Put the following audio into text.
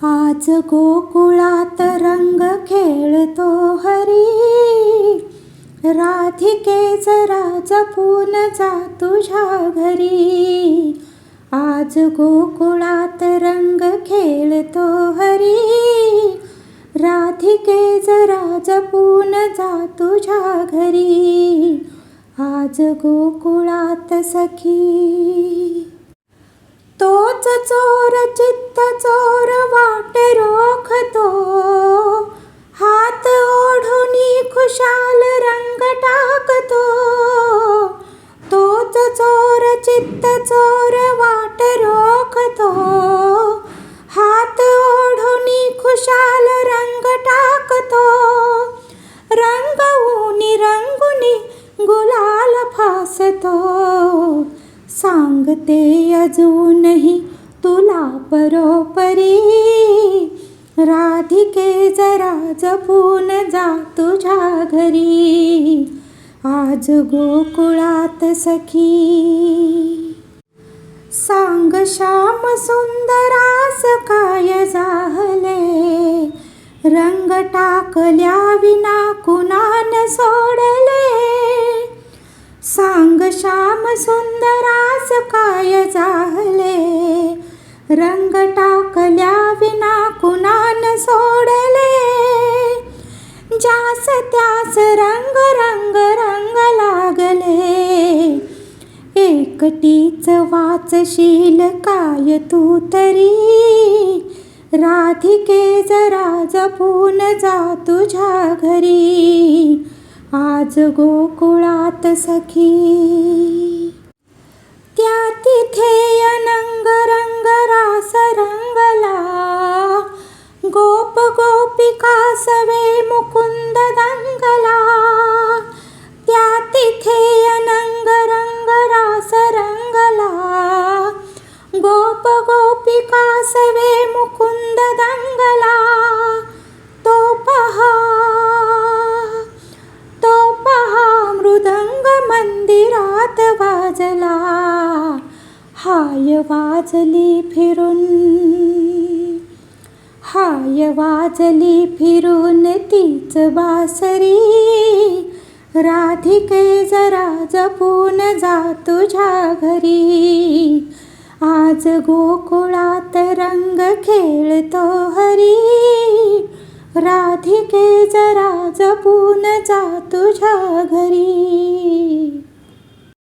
आज गोकुळात रंग खेळतो हरी, राधिके जरा जपून जा तुझ्या घरी. आज गोकुळात रंग खेळतो हरी, राधिके जरा जपून जा तुझ्या घरी. आज गोकुळात सखी तोच चोर चित्त चोर वाट रोखतो, हात ओढुनी खुशाल रंग टाकतो. तोच चोर चित्त चोर वाट रोखतो, हात ओढुनी खुशाल रंग टाकतो. रंगवूनी रंगुनी गुलाल फासतो, सांगते अजूनही तुला परोपरी. राधिके जरा जपून जा तुझ्या घरी. आज गोकुळात सखी सांग श्याम सुंदरास काय झाले, रंग टाकल्या विना कुणान सोडले. सांग श्याम सुंदरास काय झाले, रंग टाकल्या विना कुणान सोडले. ज्यास त्यास रंग रंग रंग लागले, एकटीच वाचशील काय तू तरी. राधिके जरा जपून जा तुझ्या घरी. आज गोकुळात सखी त्या तिथे अनंग रंग रास रंगला, गोप गोपिका सवे मुकुंद दंगला. त्या तिथे अनंग रंग रास रंगला, गोप गोपिका सवे मुकुंद दंगला. मृदंग मंदिरात वाजला, हाय वाजली फिरून, हाय वाजली फिरून तीच बासरी. राधिके जरा जपून जा तुझ्या घरी. आज गोकुळात रंग खेळतो हरी, राधिके जरा जपून जा तुझ्या घरी.